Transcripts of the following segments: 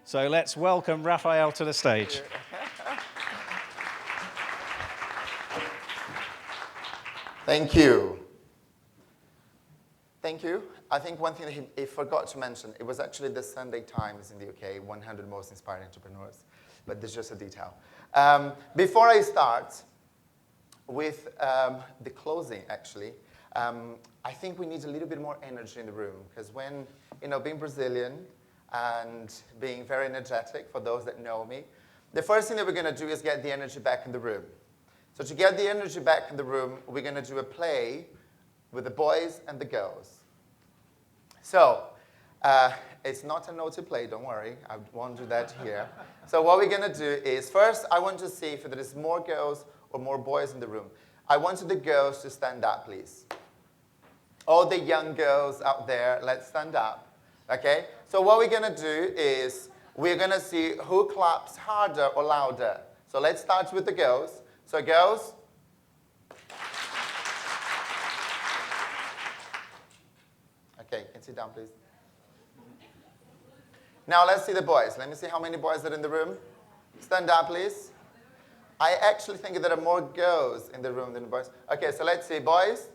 So let's welcome Raphael to the stage. Thank you. Thank you. I think one thing he forgot to mention, it was actually the Sunday Times in the UK, 100 most inspiring entrepreneurs, but there's just a detail. Before I start with the closing, actually, I think we need a little bit more energy in the room, because when, being Brazilian and being very energetic, for those that know me, the first thing that we're going to do is get the energy back in the room. So to get the energy back in the room, we're going to do a play with the boys and the girls. So it's not a naughty play, don't worry. I won't do that here. So what we're going to do is, first, I want to see if there is more girls or more boys in the room. I want the girls to stand up, please. All the young girls out there, let's stand up. Okay? So what we're going to do is we're going to see who claps harder or louder. So let's start with the girls. So girls. Okay, can sit down, please. Now let's see the boys. Let me see how many boys are in the room. Stand up, please. I actually think there are more girls in the room than boys. Okay, so let's see, boys.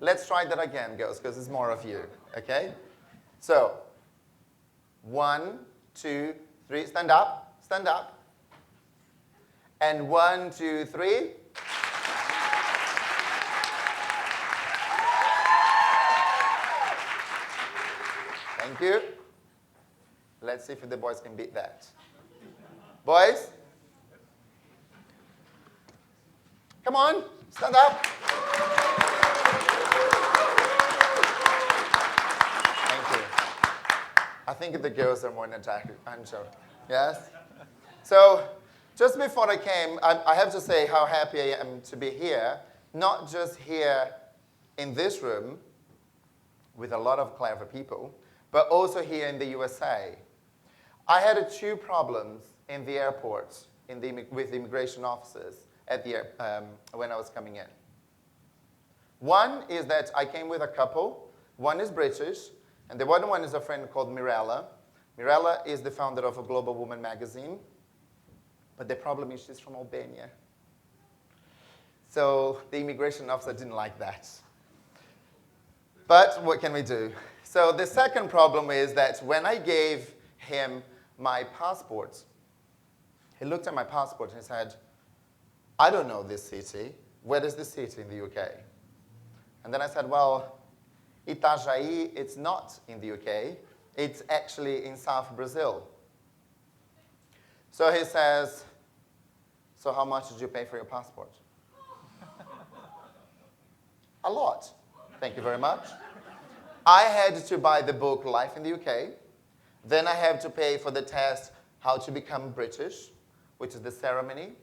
Let's try that again, girls, because there's more of you, okay? So, 1, 2, 3, stand up, stand up. And 1, 2, 3. Thank you. Let's see if the boys can beat that. Boys? Come on, stand up. I think the girls are more energetic, I'm sure. Yes? So, just before I came, I have to say how happy I am to be here. Not just here in this room with a lot of clever people, but also here in the USA. I had 2 problems in the airport with the immigration officers when I was coming in. One is that I came with a couple. One is British. And the other one is a friend called Mirella. Mirella is the founder of a Global Woman magazine. But the problem is she's from Albania. So the immigration officer didn't like that. But what can we do? So the second problem is that when I gave him my passport, he looked at my passport and said, I don't know this city. Where is this city in the UK? And then I said, well, Itajaí, it's not in the UK. It's actually in South Brazil. So he says, so how much did you pay for your passport? A lot. Thank you very much. I had to buy the book Life in the UK. Then I have to pay for the test How to Become British, which is the ceremony,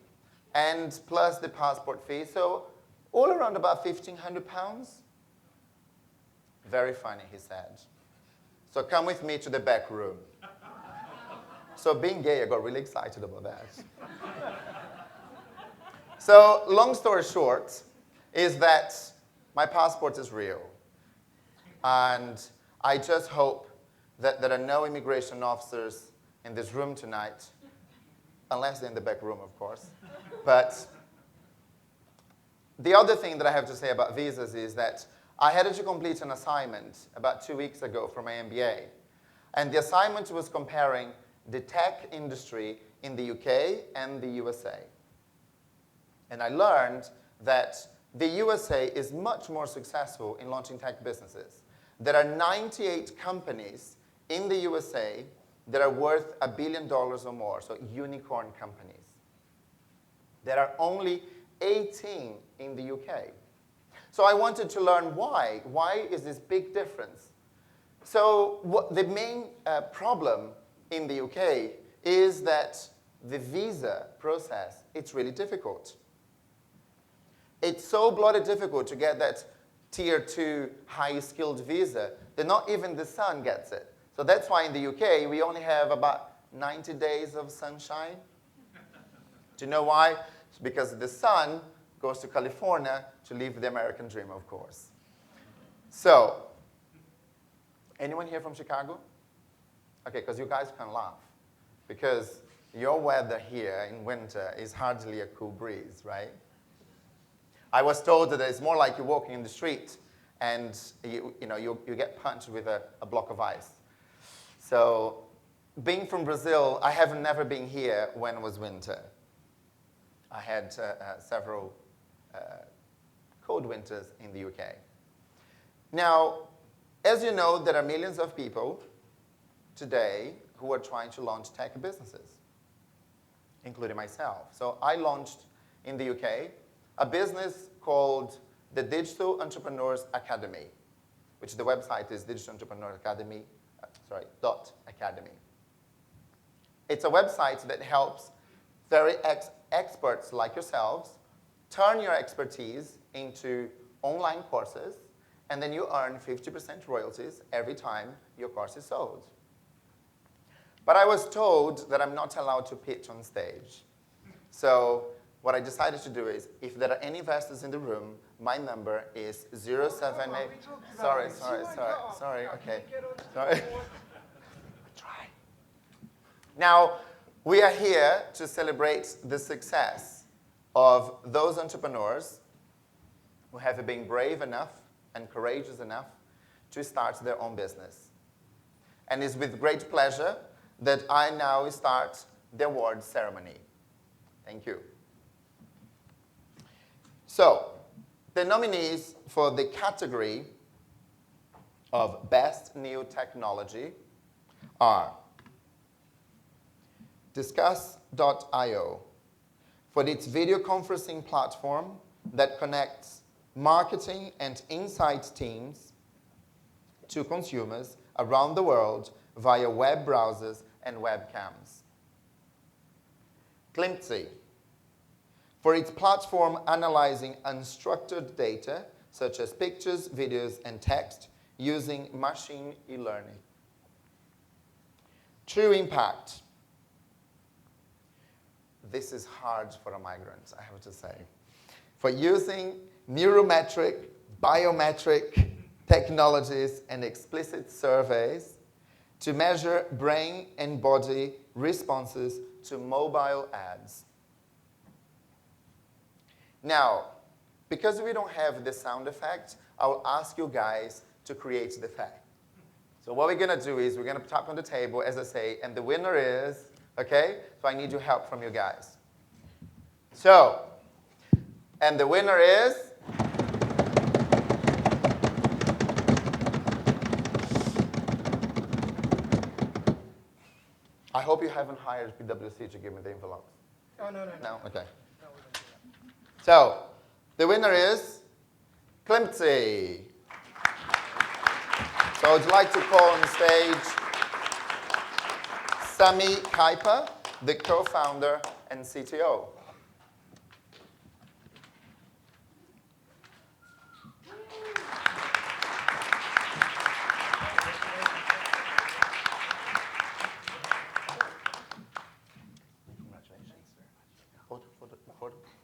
and plus the passport fee. So all around about £1,500. Very funny, he said. So come with me to the back room. So being gay, I got really excited about that. So long story short is that my passport is real. And I just hope that there are no immigration officers in this room tonight, unless they're in the back room, of course. But the other thing that I have to say about visas is that I had to complete an assignment about 2 weeks ago for my MBA. And the assignment was comparing the tech industry in the UK and the USA. And I learned that the USA is much more successful in launching tech businesses. There are 98 companies in the USA that are worth $1 billion or more, so unicorn companies. There are only 18 in the UK. So I wanted to learn why. Why is this big difference? So the main problem in the UK is that the visa process, it's really difficult. It's so bloody difficult to get that tier 2 high-skilled visa that not even the sun gets it. So that's why in the UK we only have about 90 days of sunshine. Do you know why? It's because the sun goes to California to live the American dream, of course. So, anyone here from Chicago? Okay, because you guys can laugh. Because your weather here in winter is hardly a cool breeze, right? I was told that it's more like you're walking in the street and you get punched with a block of ice. So, being from Brazil, I have never been here when it was winter. I had several cold winters in the UK. Now, as you know, there are millions of people today who are trying to launch tech businesses, including myself. So I launched in the UK a business called the Digital Entrepreneurs Academy, which the website is digitalentrepreneursacademy.academy. It's a website that helps very experts like yourselves turn your expertise into online courses, and then you earn 50% royalties every time your course is sold. But I was told that I'm not allowed to pitch on stage. So what I decided to do is, if there are any investors in the room, my number is 078. Sorry, okay. Sorry. Try. Now, we are here to celebrate the success of those entrepreneurs who have been brave enough and courageous enough to start their own business. And it's with great pleasure that I now start the award ceremony. Thank you. So, the nominees for the category of Best New Technology are Discuss.io for its video conferencing platform that connects marketing and insight teams to consumers around the world via web browsers and webcams. Glimpsy, for its platform analyzing unstructured data, such as pictures, videos, and text, using machine e-learning. True Impact. This is hard for a migrant, I have to say. For using neurometric, biometric technologies and explicit surveys to measure brain and body responses to mobile ads. Now, because we don't have the sound effect, I'll ask you guys to create the effect. So what we're going to do is we're going to tap on the table, as I say, and the winner is, okay? So I need your help from you guys. So, and the winner is? I hope you haven't hired PwC to give me the envelopes. Oh, no. No? Okay. No, we don't do that. So, the winner is Glimpsy. So I'd like to call on stage Sami Kaipa, the co-founder and CTO.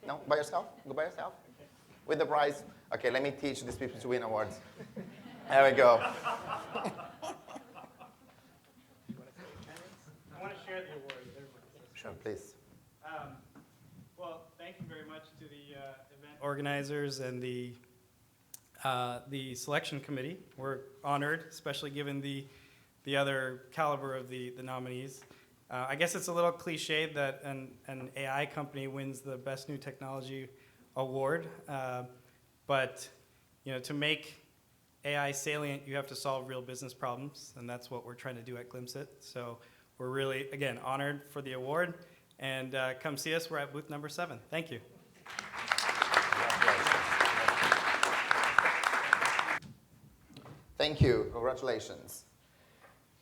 No, by yourself? Go by yourself? With the prize? Okay, let me teach these people to win awards. There we go. I want to share the award with everyone. Sure, please. Well, thank you very much to the event organizers and the selection committee. We're honored, especially given the other caliber of the nominees. I guess it's a little cliched that an AI company wins the Best New Technology Award, but to make AI salient, you have to solve real business problems, and that's what we're trying to do at Glimpsit. So we're really, again, honored for the award, and come see us. We're at booth number 7. Thank you. Thank you. Congratulations.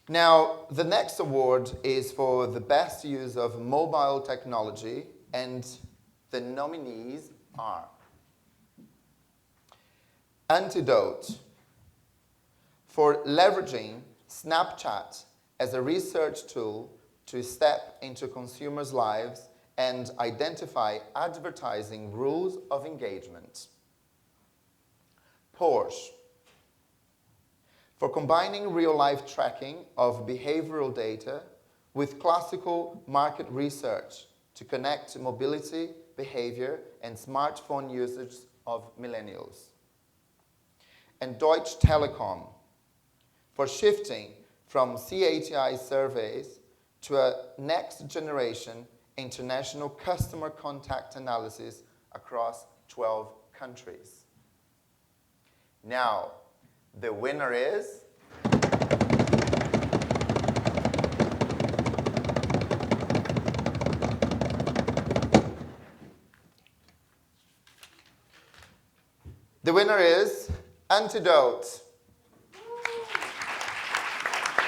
Now, the next award is for the best use of mobile technology, and the nominees are Antidote, for leveraging Snapchat as a research tool to step into consumers' lives and identify advertising rules of engagement. Porsche, for combining real-life tracking of behavioral data with classical market research to connect mobility, behavior, and smartphone usage of millennials. And Deutsche Telekom for shifting from CATI surveys to a next-generation international customer contact analysis across 12 countries. Now, the winner is Antidote.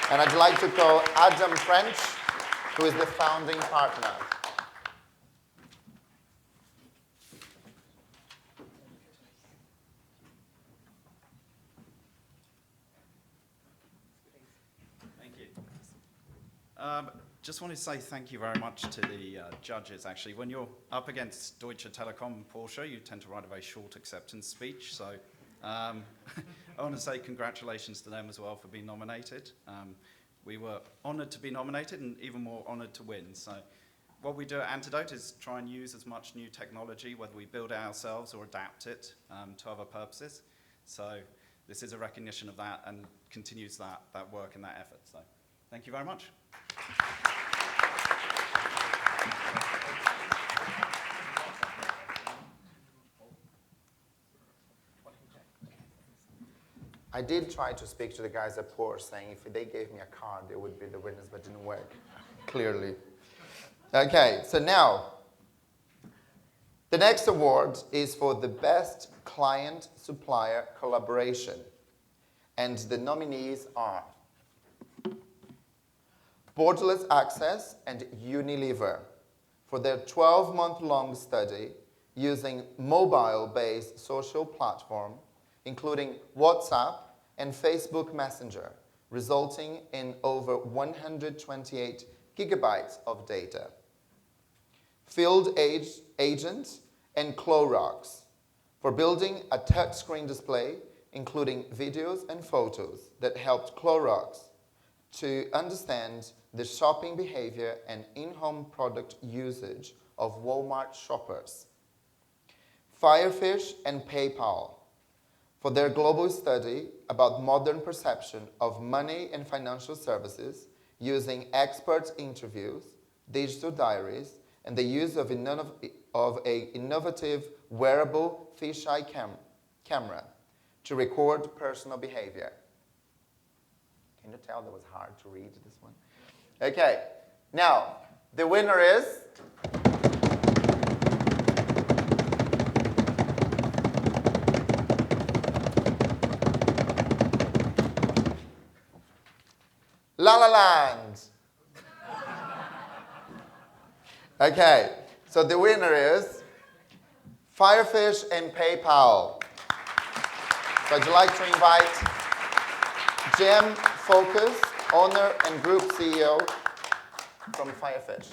And I'd like to call Adam French, who is the founding partner. Thank you. Just want to say thank you very much to the judges, actually. When you're up against Deutsche Telekom and Porsche, you tend to write a very short acceptance speech. So I want to say congratulations to them as well for being nominated. We were honored to be nominated and even more honored to win. So what we do at Antidote is try and use as much new technology, whether we build it ourselves or adapt it to other purposes. So this is a recognition of that and continues that work and that effort. So thank you very much. I did try to speak to the guys at Porsche, saying if they gave me a car, they would be the winners, but it didn't work, clearly. Okay, so now, the next award is for the best client-supplier collaboration. And the nominees are Borderless Access and Unilever for their 12-month-long study using mobile-based social platform, including WhatsApp and Facebook Messenger, resulting in over 128 gigabytes of data. Field Agent and Clorox for building a touchscreen display, including videos and photos that helped Clorox to understand the shopping behavior and in-home product usage of Walmart shoppers. Firefish and PayPal for their global study about modern perception of money and financial services using expert interviews, digital diaries, and the use of an innovative wearable fisheye camera to record personal behavior. Can you tell that was hard to read, this one? Okay, now, the winner is La La Land. Okay, so the winner is Firefish and PayPal. So I'd like to invite Jim Focus, owner and group CEO from Firefish.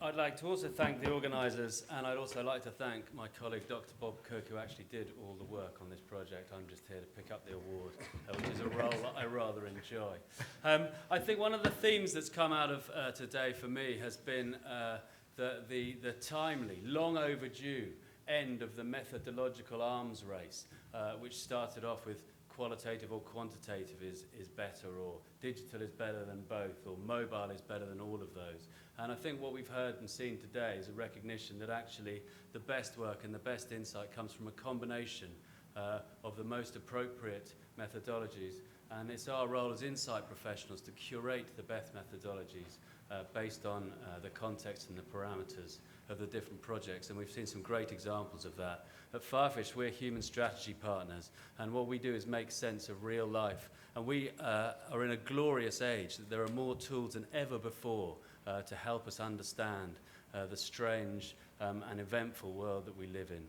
I'd like to also thank the organisers, and I'd also like to thank my colleague Dr. Bob Cook, who actually did all the work on this project. I'm just here to pick up the award, which is a role that I rather enjoy. I think one of the themes that's come out of today for me has been the timely, long overdue end of the methodological arms race, which started off with qualitative or quantitative is better, or digital is better than both, or mobile is better than all of those. And I think what we've heard and seen today is a recognition that actually the best work and the best insight comes from a combination of the most appropriate methodologies. And it's our role as insight professionals to curate the best methodologies based on the context and the parameters of the different projects. And we've seen some great examples of that. At Firefish, we're human strategy partners, and what we do is make sense of real life. And we are in a glorious age that there are more tools than ever before to help us understand the strange and eventful world that we live in.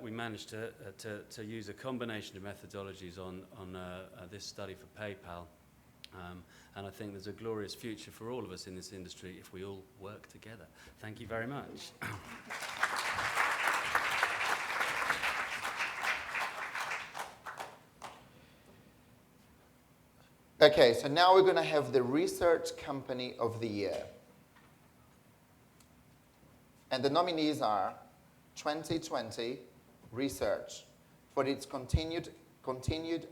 We managed to use a combination of methodologies on this study for PayPal. And I think there's a glorious future for all of us in this industry if we all work together. Thank you very much. Okay, so now we're going to have the Research Company of the Year. And the nominees are 2020 Research for its continued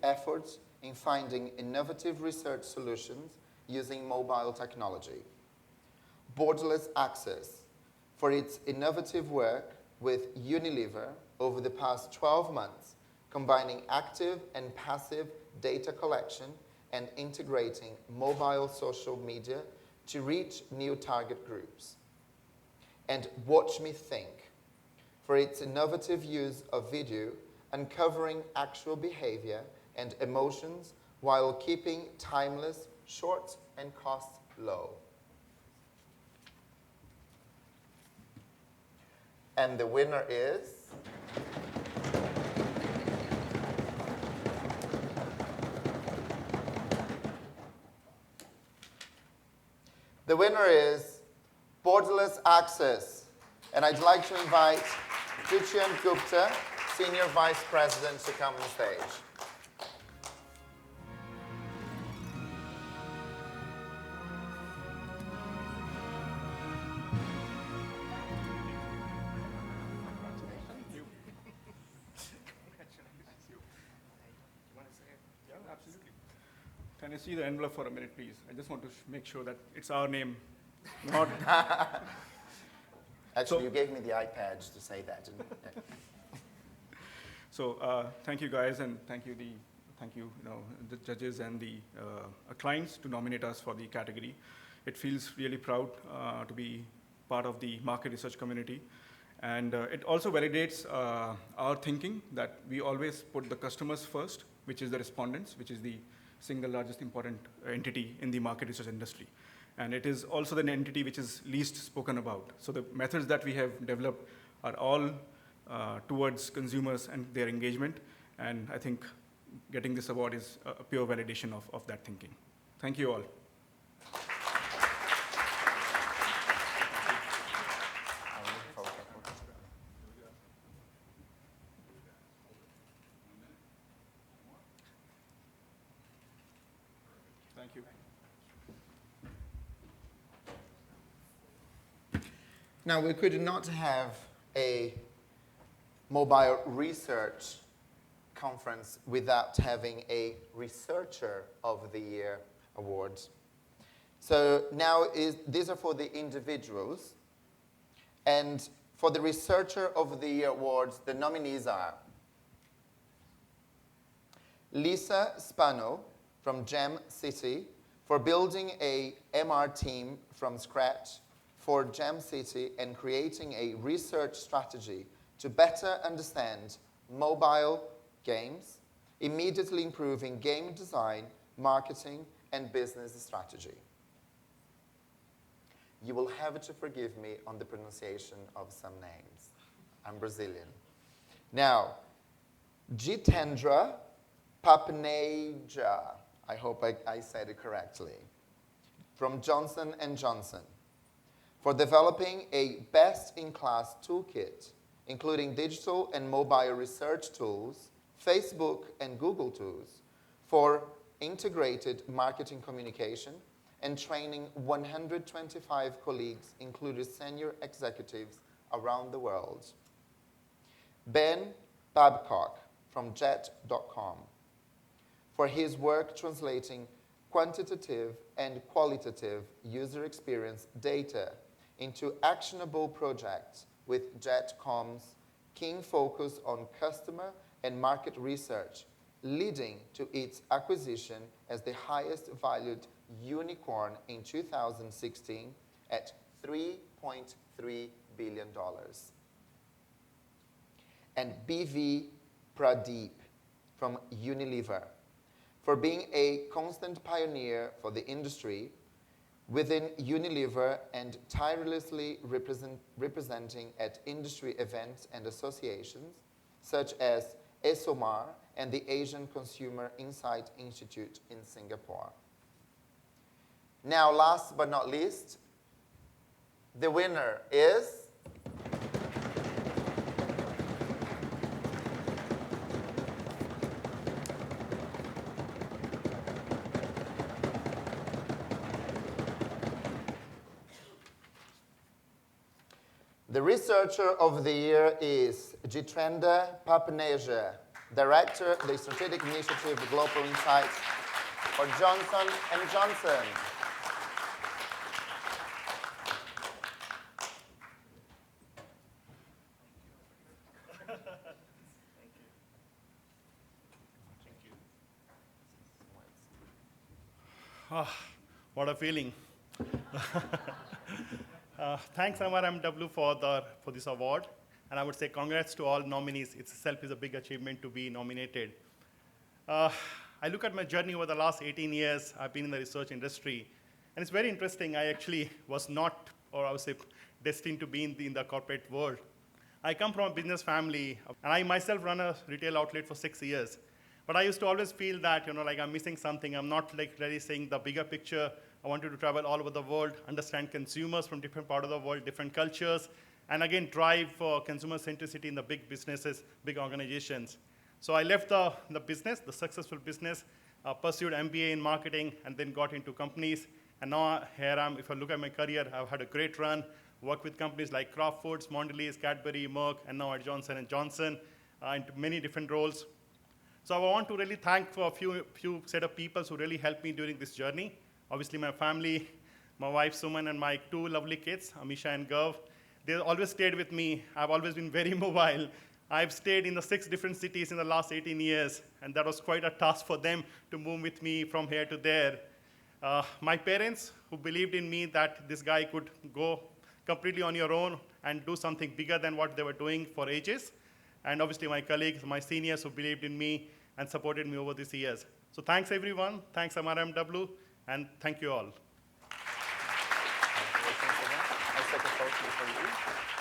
efforts in finding innovative research solutions using mobile technology. Borderless Access for its innovative work with Unilever over the past 12 months, combining active and passive data collection and integrating mobile social media to reach new target groups. And Watch Me Think for its innovative use of video, uncovering actual behavior and emotions while keeping timeless, short, and costs low. And the winner is... The winner is Borderless Access. And I'd like to invite Duchyan Gupta, Senior Vice President, to come on stage. Absolutely. Can I see the envelope for a minute, please? I just want to make sure that it's our name, not... Actually, you gave me the iPad to say that, didn't you? So thank you, guys, and thank you, the judges and the clients to nominate us for the category. It feels really proud to be part of the market research community. And it also validates our thinking that we always put the customers first, which is the respondents, which is the single largest important entity in the market research industry. And it is also the entity which is least spoken about. So the methods that we have developed are all towards consumers and their engagement. And I think getting this award is a pure validation of that thinking. Thank you all. Thank you. Now, we could not have a mobile research conference without having a Researcher of the Year award. So now these are for the individuals. And for the Researcher of the Year awards, the nominees are Lisa Spano from Gem City for building a MR team from scratch for Gem City and creating a research strategy to better understand mobile games, immediately improving game design, marketing, and business strategy. You will have to forgive me on the pronunciation of some names. I'm Brazilian. Now, Jitendra Papneja, I hope I said it correctly, from Johnson & Johnson, for developing a best-in-class toolkit, including digital and mobile research tools, Facebook and Google tools, for integrated marketing communication and training 125 colleagues, including senior executives around the world. Ben Babcock from Jet.com, for his work translating quantitative and qualitative user experience data into actionable projects with Jetcom's keen focus on customer and market research, leading to its acquisition as the highest valued unicorn in 2016 at $3.3 billion. And BV Pradeep from Unilever, for being a constant pioneer for the industry within Unilever and tirelessly representing at industry events and associations such as ESOMAR and the Asian Consumer Insight Institute in Singapore. Now, last but not least, the winner is the researcher of the year is Jitendra Papaneja, Director of the Strategic Initiative Global Insights for Johnson & Johnson. What a feeling. Thanks MRMW for this award. And I would say congrats to all nominees. It itself is a big achievement to be nominated. I look at my journey over the last 18 years. I've been in the research industry. And it's very interesting. I actually was not, or I would say, destined to be in the corporate world. I come from a business family, and I myself run a retail outlet for 6 years. But I used to always feel that, like I'm missing something. I'm not like really seeing the bigger picture. I wanted to travel all over the world, understand consumers from different parts of the world, different cultures, and again, drive for consumer centricity in the big businesses, big organizations. So I left the business, the successful business, pursued MBA in marketing, and then got into companies. And now here I am. If I look at my career, I've had a great run, worked with companies like Kraft Foods, Mondelez, Cadbury, Merck, and now at Johnson & Johnson, into many different roles. So I want to really thank for a few set of people who really helped me during this journey. Obviously, my family, my wife, Suman, and my 2 lovely kids, Amisha and Gav. They always stayed with me. I've always been very mobile. I've stayed in the 6 different cities in the last 18 years, and that was quite a task for them to move with me from here to there. My parents, who believed in me that this guy could go completely on your own and do something bigger than what they were doing for ages. And obviously my colleagues, my seniors who believed in me and supported me over these years. So thanks everyone, thanks MRMW, and thank you all. Congratulations again. I'll take a photo for you.